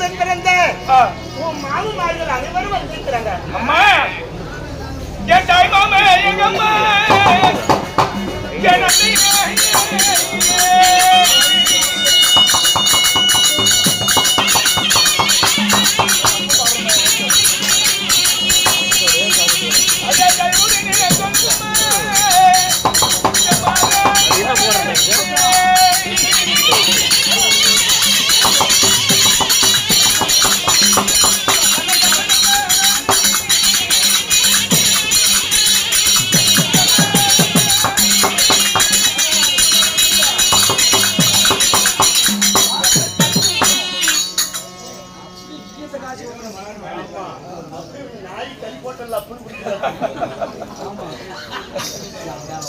உடன் பிறந்த உன் மாமன்மார்கள் அனைவரும் வந்திருக்கிறாங்க. அம்மா என் தாய் மாமா எங்க அம்மா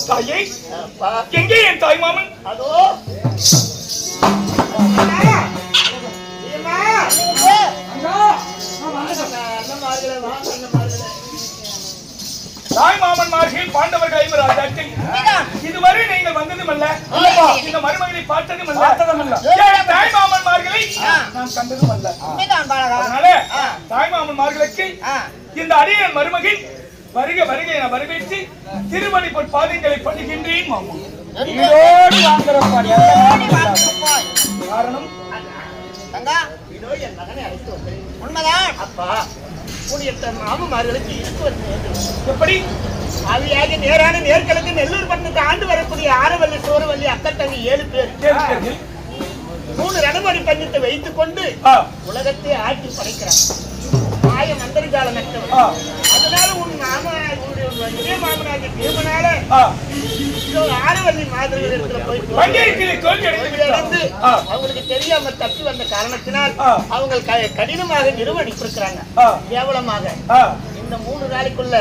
தாயே எங்கே என் தாய் மாமன்? அதோ தாய் மாமன்மார்கள் பாண்டவர்கள் ஐவராஜாக்கள் இதுவரை நீங்கள் வந்ததும் அல்ல, இந்த மருமகளை பார்த்ததும் அல்ல, தாய் மாமன்மார்களை நான் கண்டதும் அல்ல. அதனால தாய் மாமன்மார்களுக்கு இந்த அடியன் மருமகில் வருக வருகை என வரவேற்று திருமணி பொன் பாதங்களை பண்ணுகின்றேன் மாமா. காரணம் என் மகனை அழைத்து வந்தேன். உண்மைதான் அப்பா, மாமன்மார்களுக்கு எப்படி அவையாக நேரான நேர்களுக்கு நெல்லூர் பட்டணத்தை ஆண்டு வரக்கூடிய ஆரவல்லி சோரவல்லி அக்கத்தங்கி 7 பேர் 3 ரணமணி பஞ்சத்தை வைத்துக் கொண்டு உலகத்தை ஆட்சி படைக்கிறார். மாய மந்திரஜால நட்டவர். அதனால உன் மாமனாக தீர்மனால ஆரவல்லி மாதிரிகள் இடத்துல போயிட்டு அவங்களுக்கு தெரியாம தப்பி வந்த காரணத்தினால் அவங்க கடினமாக நிறுவனித்திருக்கிறாங்க. கேவலமாக இந்த 3 நாளைக்குள்ள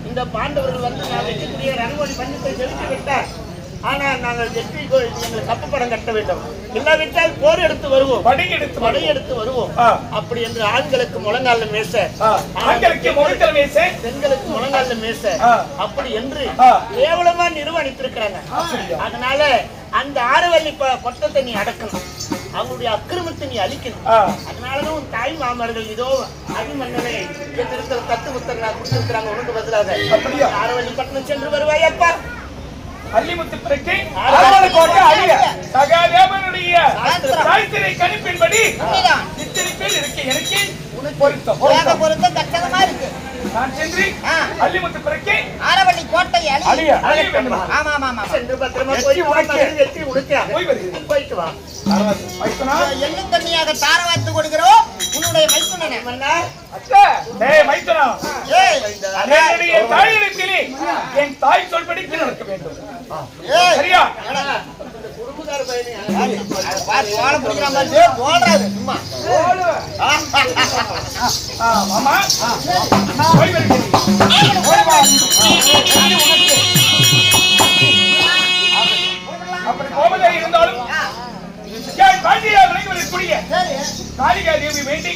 இந்த பாண்டவர்கள் வந்து நான் வைக்கக்கூடிய ரணமணி பஞ்சத்தை செலுத்தி விட்டார். ஆனா நாங்கள் வெற்றி எங்களுக்கு கப்பப்படம் கட்ட வேண்டும், இல்லாவிட்டால் போர் எடுத்து வருவோம், படை எடுத்து வருவோம். அப்படி என்று ஆண்களுக்கு முழங்கால மேச, பெண்களுக்கு முழங்கால மேச, அப்படி என்று கேவலமா நிறுவனித்திருக்கிறாங்க. அதனால அந்த ஆரவல்லி கொட்டத்தை நீ அடக்கணும், அவங்களுடைய அக்கிரமத்தை நீ அழிக்கணும். அதனாலதான் உன் தாய் மாமர்கள் இதோ அபிமன்னனை தத்து முத்தர்களாக கொடுத்திருக்கிறாங்க. உனக்கு பதிலாக ஆரவல்லி பட்டணம் சென்று வருவாயப்பா. அல்லிமுத்து பிறகு சகாதேவனுடைய சாஸ்திரை கணிப்பின்படி இத்தனை பேர் இருக்கு. எனக்கு பொருத்தம் தக்கமா இருக்கு. நான் சென்று அல்லிமுத்து பிறகு ஆரவல்லி கோட்டை அழிய வேண்டும். ஆமா ஆமா சென்று பத்திரமா போய் போயிட்டு வா. எண்ணும் தண்ணியாக தாரவாத்து கொடுக்கிறோம் உன்னுடைய மைத்துனனை. என் தாய் சொல்படி நடக்க வேண்டும். சரியா? அப்படி கோபதே இருந்தாலும் காளிகா தேவி வேண்டி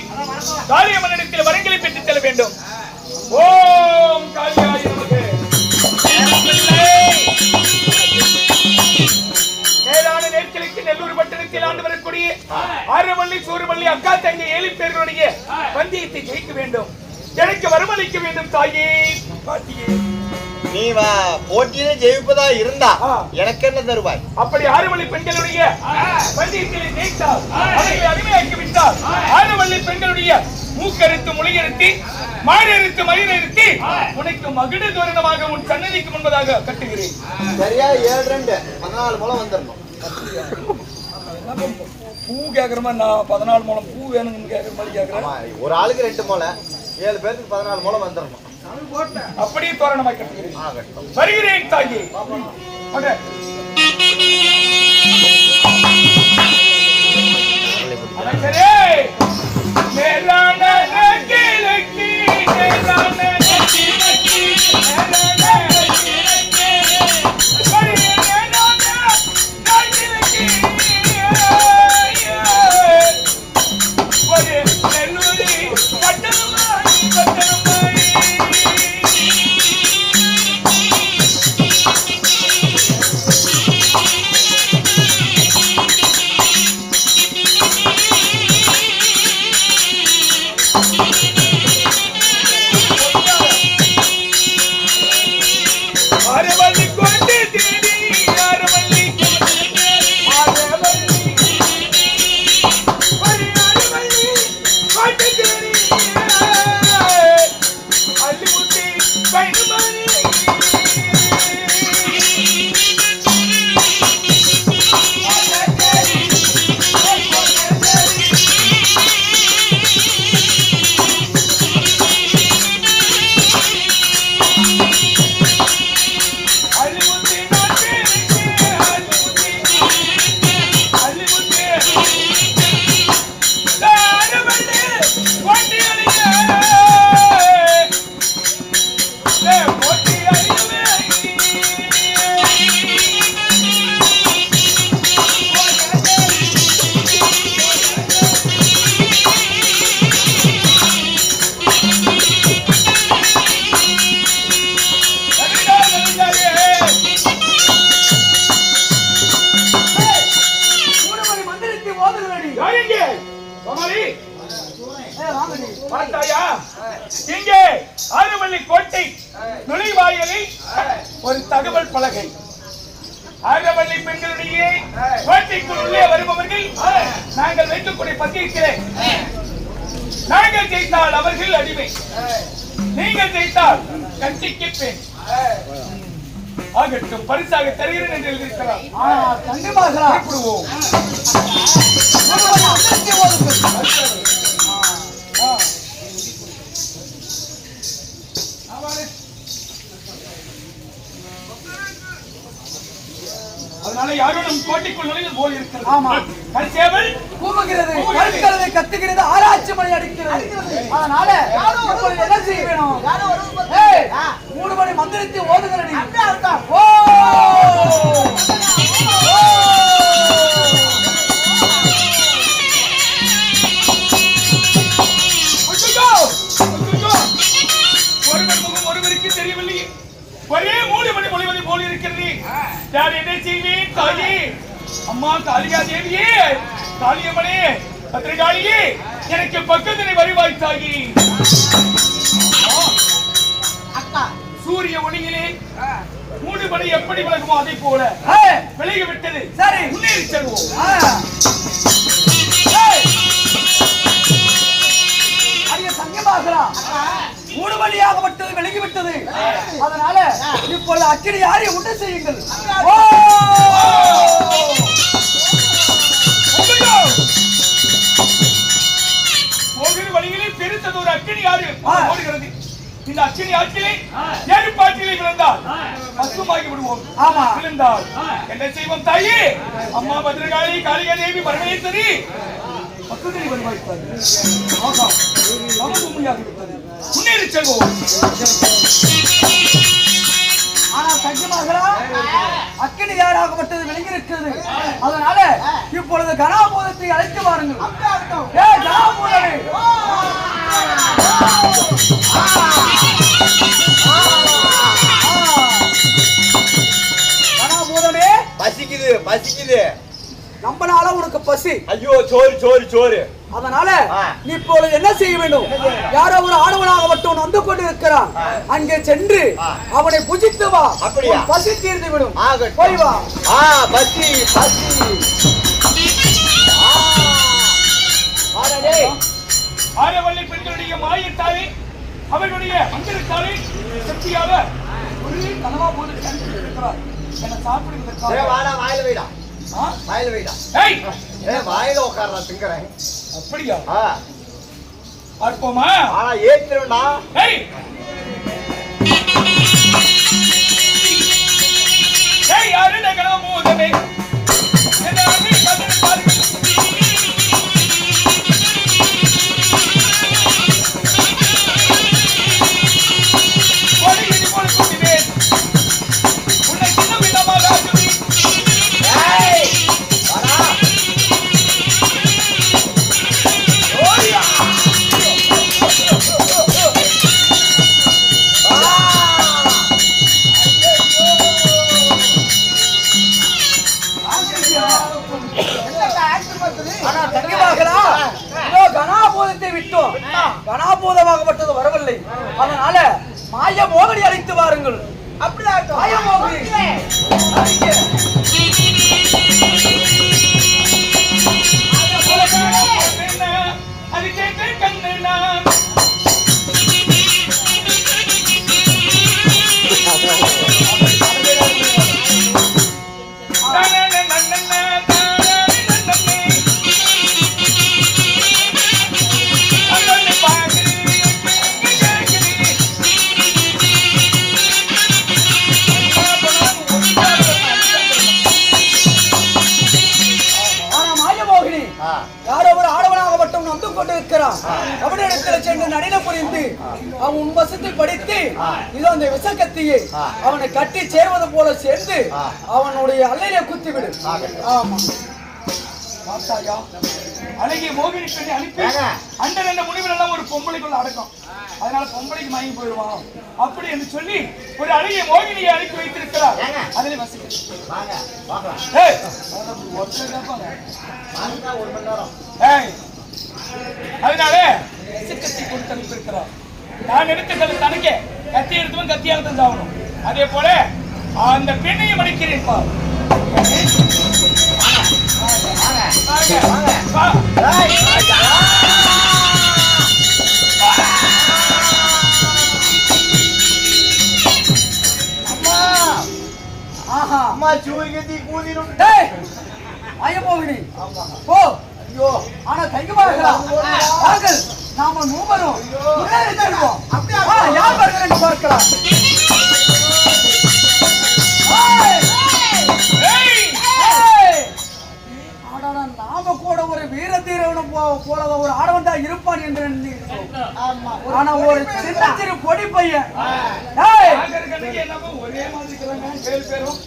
காளியம்மனிடத்தில் வரங்களை பெற்றுச் செல்ல வேண்டும். ஓம் காளிகாய நமக்கு. நேரான நேர்கிழக்கு நெல்லூர் பட்டணத்தில் ஆண்டு வரக்கூடிய ஆரவல்லி சூரவல்லி அக்கா தங்கை 7 பேர்களுடைய பந்தயத்தை ஜெயிக்க வேண்டும். எனக்கு வரமளிக்க வேண்டும் தாயே பாட்டியே. நீ போட்டியில ஜெயிப்பதா இருந்தா எனக்கு என்ன தருவாய்? அப்படி ஆரவல்லி பெண்களுடைய பந்தயத்திலே ஜெயித்தால் அவர்களை அடிமையாக்கி விட்டால் ஆரவல்லி பெண்களுடைய மூக்கறுத்து மொழியறுத்தி மாடறுத்து மயிரெடுத்து உனக்கு மகுட தோரணமாக உன் சன்னதிக்கு முன்பதாக கட்டுகிறேன். சரியா 7 14 முளம் வந்துடணும். பூ கேக்குறமா? நான் 14 முளம் பூ வேணும்னு கேக்குற மாதிரி கேக்குறேன். ஒரு ஆளுக்கு 2 முளம், 7 பேருக்கு 14 முளம் வந்துடணும். அப்படியே தோரணமாக கட்டுகிறேன். வருகிறேன் தாயே. யாருங்க கோமாளி பார்த்தாயா இங்கே ஆறுமல்லி கோட்டை நுழைவாயிலில் ஒரு தகவல் பலகை. ஆறுமல்லி பெண்களுடைய கோட்டைக்குள் உள்ளே வருபவர்கள் நாங்கள் வைக்கக்கூடிய பத்திரிக்கிறேன். நாங்கள் ஜெயித்தால் அவர்கள் அடிமை, நீங்கள் ஜெயித்தால் கட்சிக்கு பெண். ஆகட்டும், பரிசாக தருகிறேன் என்று எழுதியிருக்கிறார். குறிப்பிடுவோம். அதனால யாரும் நம் கோட்டைக்குள் நுழைவது போல் இருக்கிறது. ஆமா, கரிசேவல் கூவுகிறது, கற்கிறது, கத்துகிறது, ஆராய்ச்சி மணி அடிக்கிறது. அதனால என்ன செய்ய வேணும்? 3 மணி மந்திரத்தை ஓதுகிறேன். ஒருவர் முகம் ஒருவருக்கு தெரியவில்லையே, ஒரே 3 மணி மொழிவது போல் இருக்கிறது. யார் என்ன செய்வேன்? தாயி அம்மா காளிகா தேவியே, காளியம்மனே, பத்திரகாளியே, எனக்கு பக்கத்தினை வருவாய் தாயி. சூரிய ஒளியிலே 3 மணி எப்படி விலகுமோ அதை போல விலகி விட்டது. சரி, முன்னேறி செல்வோம். சங்கமாகலாம் 3 மணியாகப்பட்டது விலகிவிட்டது. அதனால இப்பொழுது அக்கினி யாரை உண்டு செய்யுங்கள். போகிற வழியிலே பெருத்தது ஒரு அக்கினி யாரு ஓடுகிறது. இந்த அக்கினி ஆற்றிலே ஏற்பாட்டிலே விழுந்தால் பசுமாகி விடுவோம். விழுந்தால் என்ன செய்வோம் தாயே? அம்மா பத்ரகாளி காளிகா தேவி பரமேஸ்வரி பக்கத்திலே வருவாய்ப்பார். முன்னேறி செல்வோம். ஆனால் சங்கமாகலா அக்கினி யாராகப்பட்டது விலகியிருக்கிறது. அதனால இப்பொழுது கணாபூதத்தை அழைத்து வாருங்கள். கணாபூதமே, கணாபூதமே, பசிக்குது பசிக்குது. நம்மளால உனக்கு பசி. ஐயோ, சோறு சோறு சோறு. அதனால நீ இப்பொழுது என்ன செய்ய வேண்டும்? யாரோ ஒரு ஆடவனாகப்பட்டவன் வந்து கொண்டிருக்கிறான். அங்கே சென்று அவனை புஜித்து வா. அப்படியா? பசி தீர்ந்து விடும். போய் வா. பசி பசி. ஆரவள்ளி பெண்களுடைய மாயத்தாலே அவர்களுடைய மந்திரத்தாலே சக்தியால ஒரு கனவா போது இருக்கிறார். என்ன சாப்பிடுவதற்காக வாயில வைடா, வாயில வைடா. வாயில உட்கார்றா, திங்கறேன். அப்படியா? பார்ப்போமா? ஏத்துறா. யாரு நகராமோதமே கணாபூதத்தை விட்டோம். கணாபூதமாகப்பட்டது வரவில்லை. அதனால மாய மோகடி அழைத்து வாருங்கள். அப்படியாகட்டும். மாய மோகடி அது கேட்க கண்ணா அவனிடத்தில் சென்று நடின புரிந்து அவன் உன் வசத்தில் படித்து இதோ அந்த விசக்கத்தியை அவனை கட்டி சேர்வது போல சேர்ந்து அவனுடைய அல்லையிலே குத்திவிடு. ஆமா, அழகிய மோகினி பெண்ணை அனுப்பி அண்டர் என்ற முடிவில் எல்லாம் ஒரு பொம்பளைக்குள்ள அடக்கம். அதனால பொம்பளைக்கு வாங்கி போயிடுவான் அப்படி என்று சொல்லி ஒரு அழகிய மோகினியை அனுப்பி வைத்திருக்கிறார். அதிலே வசிக்க வாங்க பார்க்கலாம். ஏய் அதனால சிக்கத்தை கொடுத்து அனுப்பியிருக்கிறார். நான் எடுத்து தனக்கே கத்தி எடுத்துவன் கத்தியாக தான் சாகணும். அதே போல அந்த பெண்ணையும் அடிக்கிறேன் பார். அம்மா சுவைகத்தி கூதிரும். மோகினி போ. ஐயோ ஆனா கைக்குமார்கள் நாம மூவரும் யார் வருகிறேன் பார்க்கலாம். நாம கூட ஒரு வீர தீரவனும் போல ஒரு ஆடவன் தான் இருப்பான் என்று ஆனா ஒரு சின்ன சிறு பொடி பையன் ஒரே மாதிரி பேரும்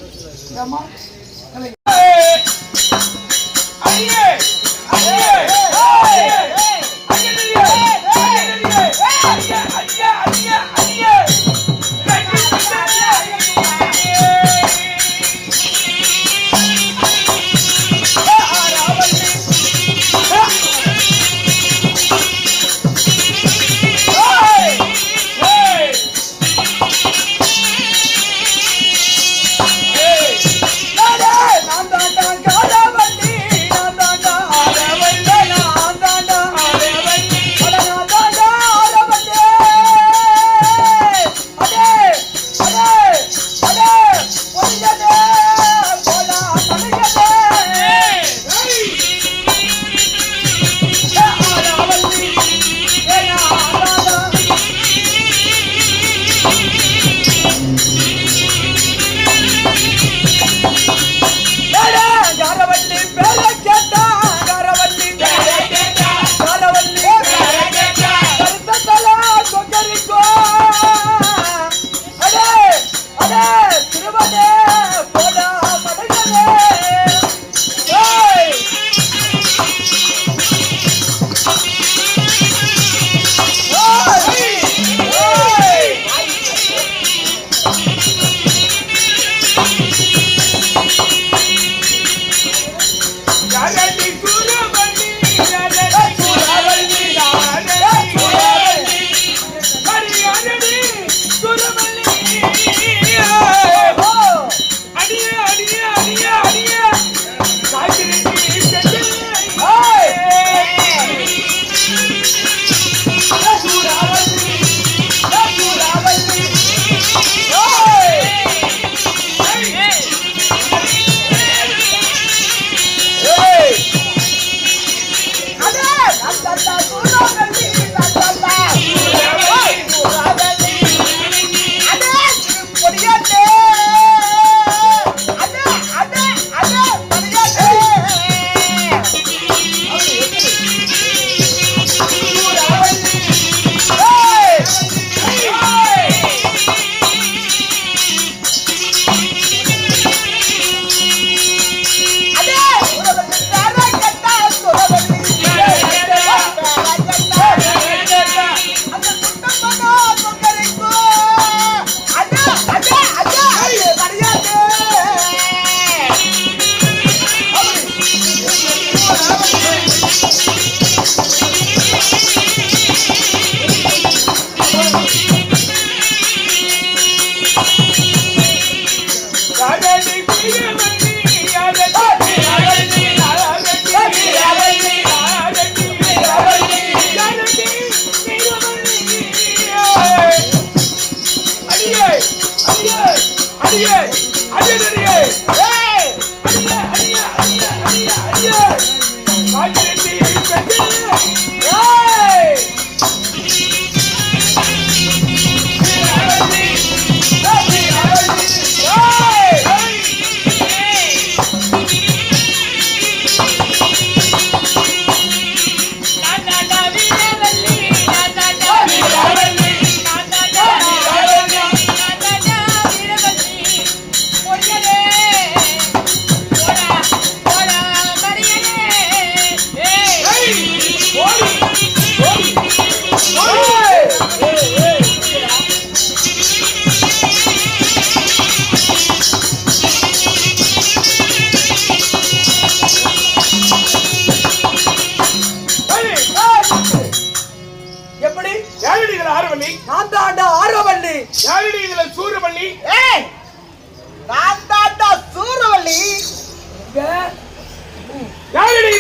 ஓடி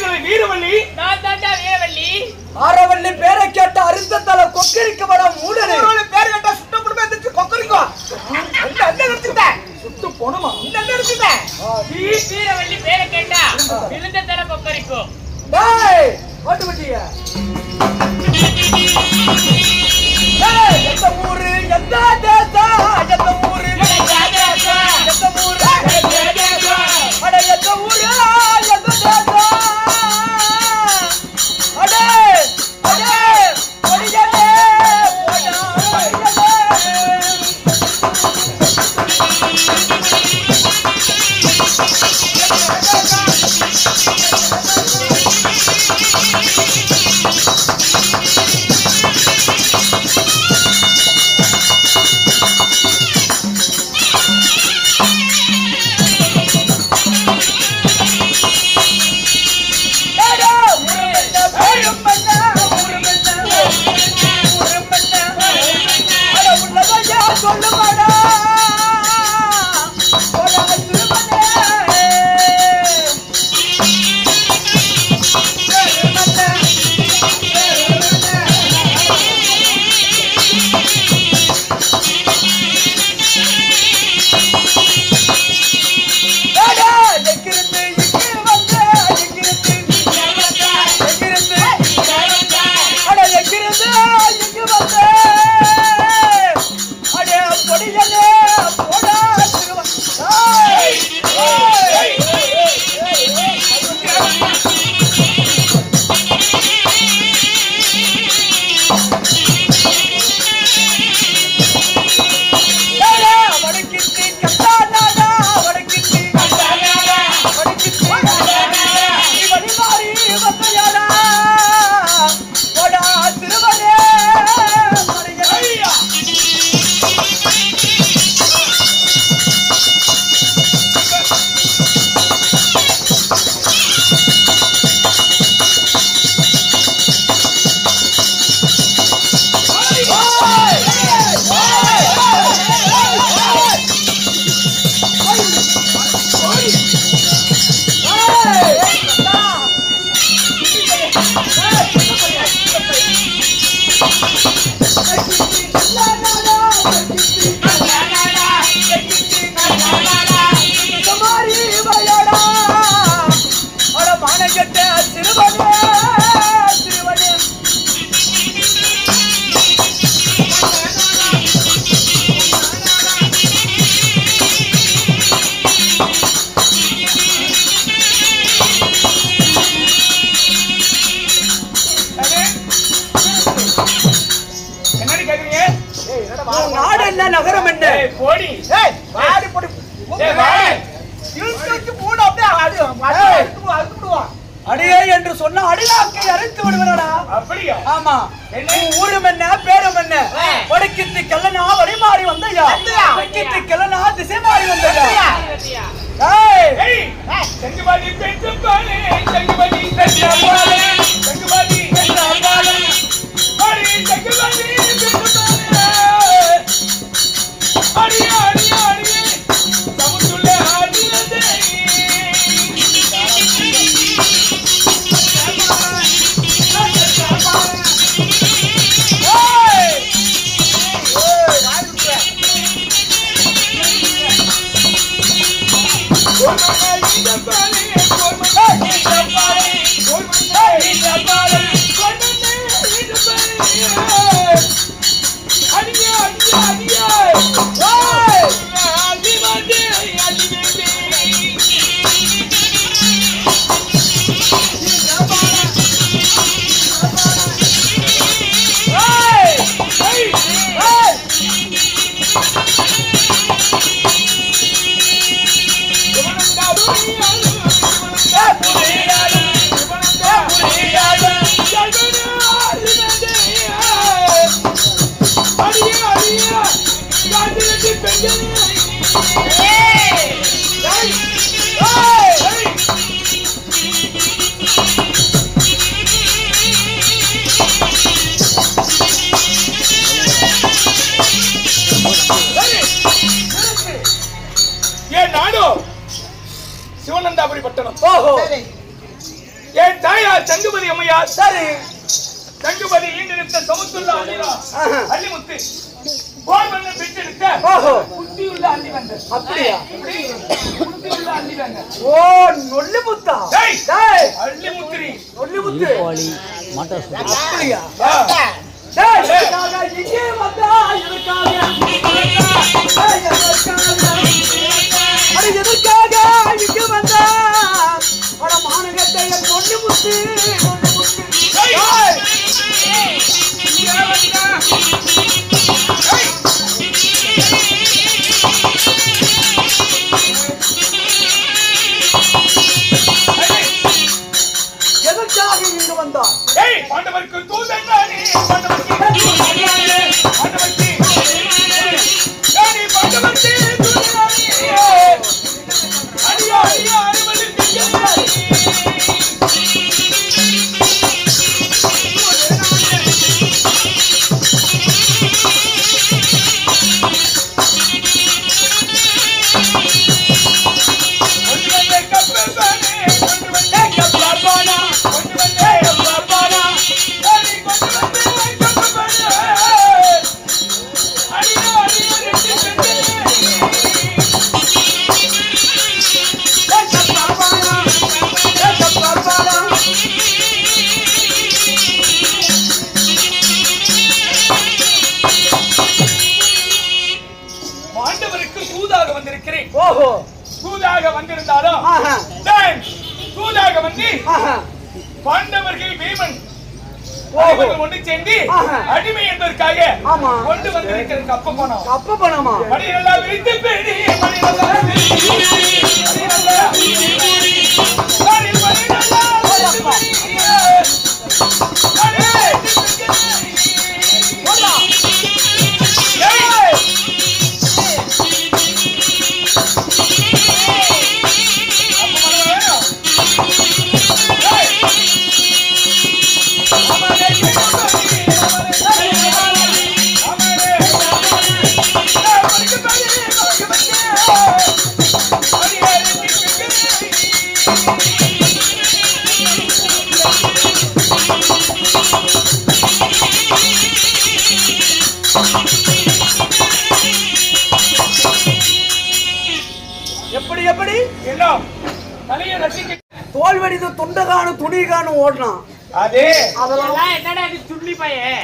நீங்கள் வீரவள்ளி? நான் தாண்டா வீரவள்ளி. ஆரவள்ளி பேரை கேட்ட அரிந்த தலை கொக்கரிக்க வர மூடனே. பேர் கேட்டா சுட்டு குடும்பம் எந்திரிச்சு கொக்கரிக்கோ. என்ன நிறுத்திட்ட? சுட்டு போணுமா? என்ன நிறுத்திட்ட? வீரவள்ளி பேரை கேட்டா விழுந்த தர கொக்கரிக்கும். டேய் ஓட்டு வண்டியா. டேய் எந்த ஊரு எந்த தேசம் எந்த ஊரு எந்த ஊரு அட எந்த ஊரு எந்த தேசம் அடே அடே ஒடியலே நாடு என்ன நகரம் என்ன போடி வாடி போடி வாடி இழுத்து மூணு அப்படியே அழுத்துடுவான். அடியே என்று சொன்ன அடியாக்கை அரைத்து விடுவனடா. அப்படியா? ஆமா. ஊரும் என்ன பேரும் என்ன வடக்கித்து கல்லனா வழி மாறி வந்தையா வடக்கித்து கல்லனா திசை மாறி வந்தையா. செங்குபாடி பெண்பாலே செங்குபாடி பெண்பாலே செங்குபாடி பெண்பாலே அடி செங்குபாடி பெண்பாலே அடி அடி அடி சமுதுல ஆடினதே Yeah. என் தாயார் தங்குபதி அம்மையார். சரி. தங்குபதி ஈண்டெடுத்த சமுத்துள்ள அள்ளிமுத்து போல் வந்து பெற்றெடுத்த புத்தியுள்ள அள்ளி வந்த. அப்படியா? புத்தியுள்ள அள்ளி வந்த. ஓ நொல்லிமுத்தா? அள்ளிமுத்திரி நொல்லிமுத்து அப்படியா? இங்கே வந்தா எதற்காக இங்க வந்தா மாநகத்தை நொல்லிமுத்து எதற்காக இங்கு வந்தார்? பாண்டவருக்கு தூதன்னானே பாண்டவருக்கு அடியா அடியா அருமலின் தூதாக வந்திருந்தாலும் தூதாக வந்து பாண்டவர்கள் பீமன் ஒன்று சேர்ந்து அடிமை என்பதற்காக கொண்டு வந்திருக்கிற கப்ப பணமா மணியெல்லாம் விரித்து பேடி மணியெல்லாம் எப்படி எப்படி எல்லாம் தலைய ரசிக்க தோல்வடிது துண்டகானு துணிகானு ஓடணும். அதே அதெல்லாம் என்னடா இது சுள்ளி பையன்?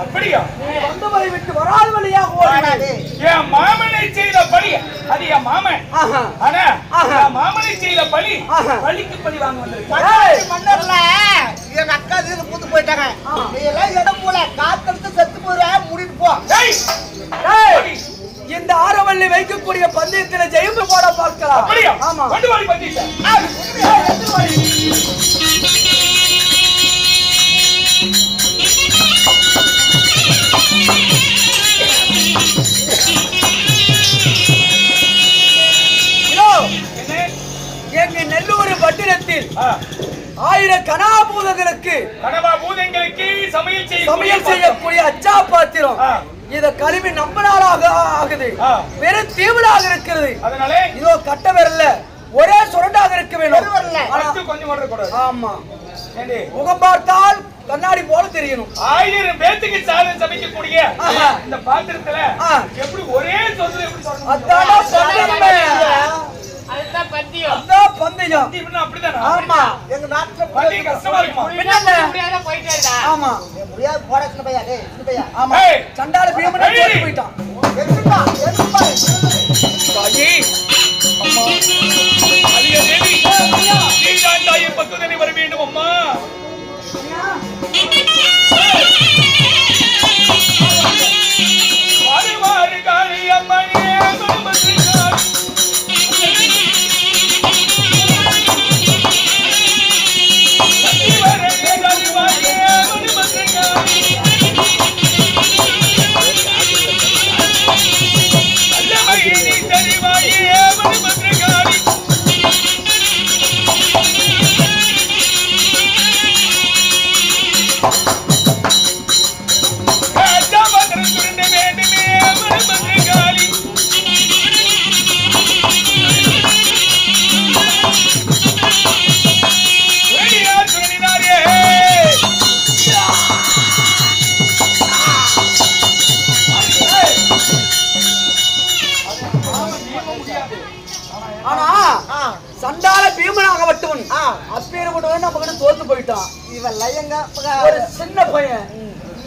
அப்படியா? வந்த வழி விட்டு வராத வழியா ஓடாது. என் மாமனை செய்த பழி அது என் மாமன். ஆனா என் மாமனை செய்த பழி பழிக்கு பழி வாங்க வந்திருக்கேன். மன்னர்ல எங்க அக்கா இதுக்கு பூத்து போயிட்டாங்க. நீ எல்லாம் இடம் போல காத்தெடுத்து செத்து போற மூடிட்டு போ. இந்த ஆரவள்ளி வைக்கக்கூடிய பந்தயத்துல ஜெயம் போட பார்க்கலாம். அப்படியா? ஆமா. கொண்டு வாடி பந்தயத்தை. எங்க நெல்லூர் பட்டினத்தில் 1000 கனாபூதங்களுக்கு சமையல் செய்யக்கூடிய அச்சா பாத்திரம் இத கருவி நம்பனாலாக ஆகுது. வெறும் தீவிராக இருக்கிறது. அதனால இதோ கட்ட வரல ஒரே சுரண்டாக இருக்க வேணும். ஆமா, முகம் பார்த்தால் கண்ணாடி போல தெரியணும். 1000 பேத்துக்கு சாதம் சமைக்கக்கூடிய இந்த பாத்திரத்துல எப்படி ஒரே சொல்றது எப்படி சொல்லணும்? அதுதான் பத்தியம். அதான் பந்தயம். இவனும் அப்படிதானா? ஆமா, எங்க நாட்டுல பந்தயம் கஷ்டமா இருக்குமா? முடியாத போயிட்டேடா. ஆமா, முடியாது போடா சின்ன பையா. டேய் சின்ன பையா. ஆமா, சண்டால பீமனை தோத்து போயிட்டான். எதுப்பா எதுப்பா தாயி அம்மா அலிய தேவி நீதான் தாயின் பக்கத்திலே வர வேண்டும் அம்மா. வாரு காளி அம்மனே குடும்பத்தினார் அப்பேற்பட்டவன் நம்ம கிட்ட தோத்து போயிட்டான். இவன் லயங்க ஒரு சின்ன பையன்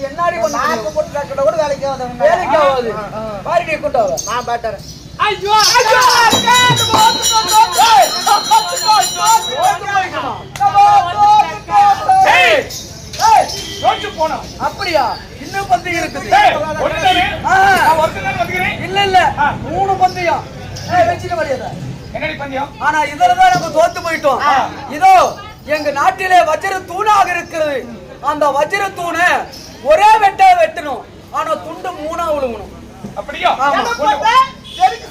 என்னாடி நாக்கு போட்டு கட்ட கூட வேலைக்கு வந்தவன் வேலைக்கு ஆகாது. பாரிடியை கொண்டு வர. நான் பாட்டறேன். ஐயோ அப்படியா? இன்னும் பந்தயம் இருக்குது. இல்ல இல்ல 3 பந்தயம் வச்சுட்டு மரியாதை. ஆனா இதுலதான் நம்ம தோத்து போயிட்டோம். இதோ எங்க நாட்டிலே வஜ்ர தூணாக இருக்கிறது. அந்த வஜ்ர தூணை ஒரே வெட்டா வெட்டணும். ஆனா துண்டு 3ஆ விழுகணும். அப்படியா?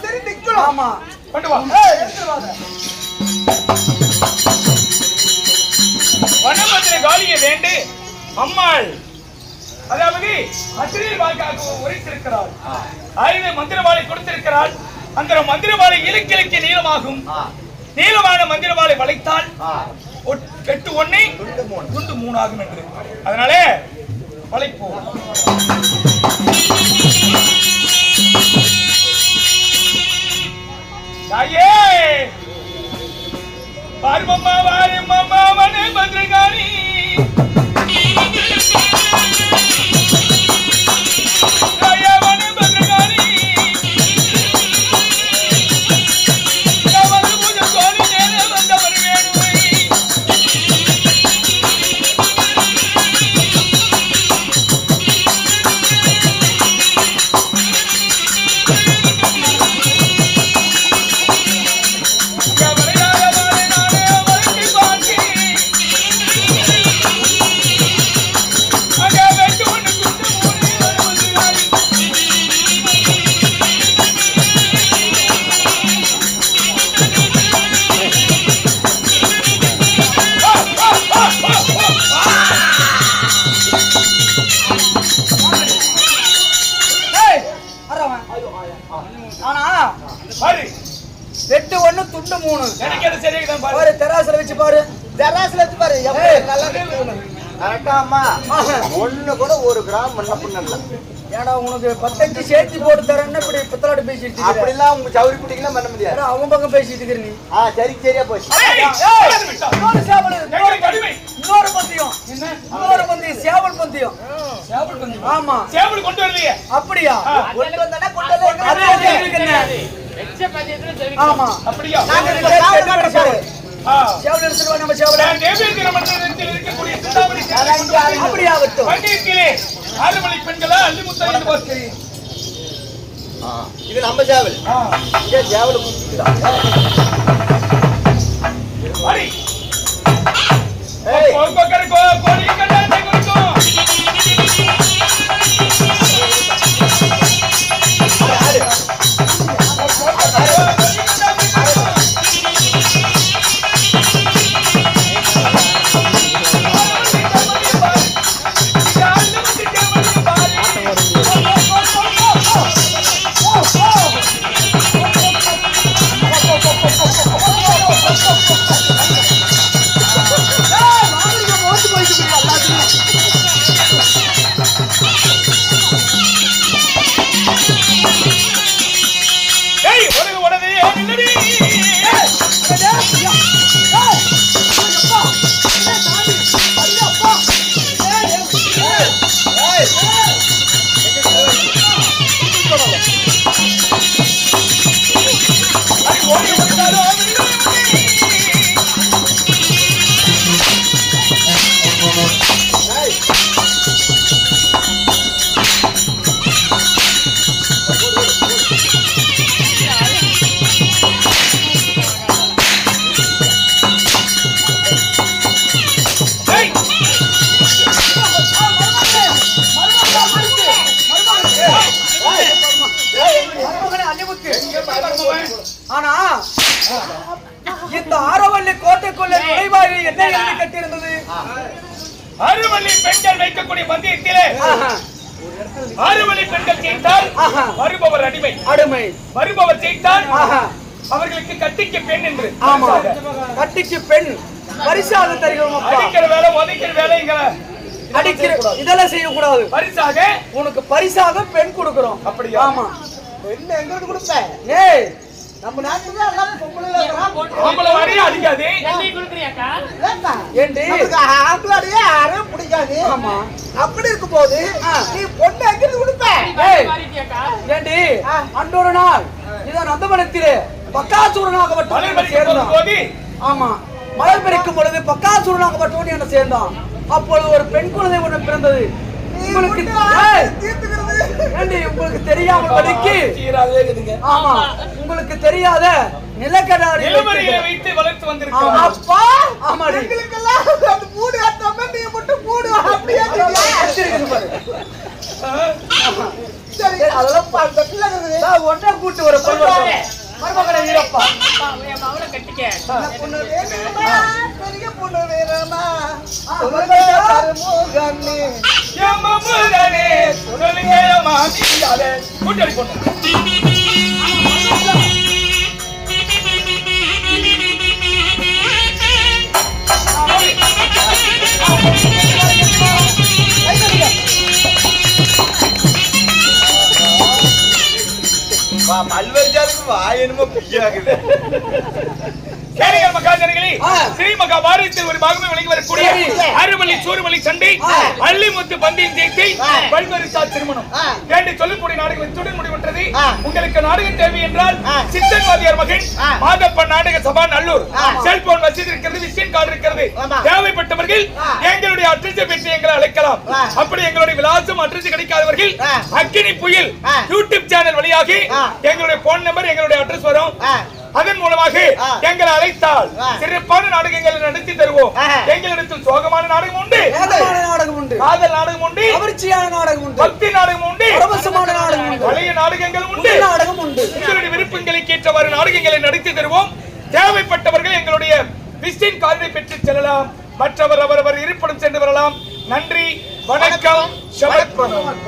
சரி நிக்கணும். ஆமா கொண்டு வா. வனபத்திர காலியை வேண்டு அம்மாள் அதாவது அத்திரியில் வாழ்க்காக உரைத்திருக்கிறாள். ஆயுத மந்திரவாளை கொடுத்திருக்கிறாள். அந்த மந்திரவாளை இலக்கிலக்கிய நீளமாகும். நீளமான மந்திரவாளை வளைத்தால் வெட்டு 1 துண்டு 3 ஆகும் என்று. அதனால வளைப்போம். தாயே பார்மம்மா வாரம்மா வனே பத்ரகாளி தாயே வனே பத்ரகாளி கவல் பூஜை கோலி நேரே வந்தவர் வேணுமை வெட்டு 1 துண்டு 3. எனக்கு அது சரியா பாரு. பாரு தெராசுல வச்சு பாரு. தராசுல வச்சு பாரு. எப்படி நல்லா நிக்கணும். கரெக்டா அம்மா. ஒண்ணு கூட 1 கிராம் மண்ண புண்ணல்ல. ஏடா உனக்கு 15 சேர்த்து போட்டு தரேன்னா இப்படி பித்தலாடி பேசிட்டு இருக்க. அப்படிலாம் உங்க சௌரி புட்டிங்களா பண்ண முடியாது. அவன் பக்கம் பேசிட்டு இருக்க நீ. சரி சரியா போச்சு. இன்னொரு சேவல் இன்னொரு பந்தயம். என்ன? இன்னொரு பந்தயம் சேவல் பந்தயம். சேவல் பந்தயம். ஆமா சேவல் கொண்டு வரலையே. அப்படியா? கொண்டு வந்தா கொண்டு வரல. அது இருக்குன்னு. வெச்ச பஞ்சத்துல தெரியும். ஆமா அப்படியா? நாங்க சேவல் எடுத்துட்டு நம்ம சேவல் நான் தேவேந்திர மண்டலத்தில் இருக்கக்கூடிய சிந்தாமணி சேவல் அப்படியா வட்டும். பண்டிகையிலே 6 மணி பெண்களா அள்ளிமுத்தம் என்று பார்க்கிறேன். இது நம்ம சேவல். இங்க சேவல் குத்திடா. அடி. ஏய் கோக்கர கோழி கண்ணாடி குடிக்கும். ஆனா இந்த ஆரவல்லி கோட்டைக்குள்ள நுழைவாயில் என்ன எழுதி கட்டியிருந்தது? அறுவழி பெண்கள் வைக்கக்கூடிய பந்தயத்திலே 6 மணி பெண்கள் ஜெயித்தால் வருபவர் அடிமை, வருபவர் ஜெயித்தால் அவர்களுக்கு கட்டிக்கு பெண் என்று. ஆமா, கட்டிக்கு பெண் பரிசாக தருகிறோம். அடிக்கிற வேலை உதைக்கிற வேலைங்க அடிக்கிற இதெல்லாம் செய்யக்கூடாது. பரிசாக உனக்கு பரிசாக பெண் கொடுக்கிறோம். அப்படியா? ஆமா. என்ன எங்க கொடுப்பேன்? ஏய் நம்ம நாட்டுல எல்லாம் பொம்பளைல இருக்கான். ஆம்பளை மாதிரியே அடிக்காது. தண்ணி குடுக்குறியாக்கா? ஏண்டி ஆம்பளாடியே யாரும் பிடிக்காது. ஆமா அப்படி இருக்கும் போது நீ பொண்ணு எங்கிருந்து கொடுப்ப? ஏய். மாறிட்டியாக்கா? ஏண்டி அன்றொரு நாள் இதோ நந்தவனத்திலே பக்காசூரனாகப்பட்டவன் சேர்ந்தான். போது ஆமா மழை பெருக்கும் பொழுது பக்காசூரனாகப்பட்டவன் என்ன சேர்ந்தான். அப்பொழுது ஒரு பெண் குழந்தை ஒன்று பிறந்தது. உங்களுக்கு ஏய், ஏண்டி உங்களுக்கு தெரியாமல் படிக்கு சீராவே இருக்குதுங்க. ஆமா உங்களுக்கு தெரியாத நிலக்கடாரி நிலவரையை வைத்து வளர்த்து வந்திருக்கிறோம். அப்பா ஆமாடி எங்களுக்கெல்லாம் அந்த மூடு ஆத்தாம நீ மட்டும் மூடு அப்படியே வச்சிருக்குது பாரு. சரி அதெல்லாம் அந்த பிள்ளை இருக்குது. நான் ஒன்றை கூட்டு ஒரு பொண்ணு மருமகனை வீரப்பா அப்பா, என் மவளை கட்டிக்க. பொண்ணு வேணுமா பெரிய பொண்ணு வேணுமா முகமே எம்மமுதனே சொல்லுங்க மாமியாரே. கூட்டடி பொண்ணு. பல்வேறு வாயனுமோ பிய்யாகுது. சரிங்க மகாஜனங்களே, ஸ்ரீ மகா பாரதத்தில் ஒரு பாகமே விளங்கி வரக்கூடிய அறுவலி சூறுவலி சண்டை அள்ளிமுத்து பந்தியின் ஜெயித்தை பல்வேறு திருமணம் என்று சொல்லக்கூடிய நாடுகள் இத்துடன் முடிவென்றது. உங்களுக்கு நாடகம் தேவை என்றால் சித்தன்வாதியார் மகன் மாதப்ப நாடக சபா நல்லூர் செல்போன் வசதி இருக்கிறது, விசிட்டிங் கார்டு இருக்கிறது. தேவைப்பட்டவர்கள் எங்களுடைய அட்ரஸை பெற்று எங்களை அழைக்கலாம். அப்படி எங்களுடைய விலாசம் அட்ரஸ் கிடைக்காதவர்கள் அக்கினி புயல் யூடியூப் சேனல் வழியாக எங்களுடைய போன் நம்பர் எங்களுடைய அட்ரஸ் வரும். அதன் மூலமாக எங்களை அழைத்தால் சிறப்பான நாடகங்களை நடத்தி தருவோம். எங்களிடத்தில் சோகமான நாடகம் உண்டு, நாடகம் உண்டு, காதல் நாடகம் உண்டு, கவர்ச்சியான நாடகம் உண்டு, பக்தி நாடகம் உண்டு, பரவசமான நாடகம் உண்டு, பழைய நாடகங்கள் உண்டு, நாடகம் உண்டு. உங்களுடைய விருப்பங்களுக்கு ஏற்றவாறு நாடகங்களை நடத்தி தருவோம். தேவைப்பட்டவர்கள் எங்களுடைய விசிட்டிங் கார்டை பெற்று செல்லலாம். மற்றவர் அவரவர் இருப்பிடம் சென்று வரலாம். நன்றி, வணக்கம், சமர்ப்பணம்.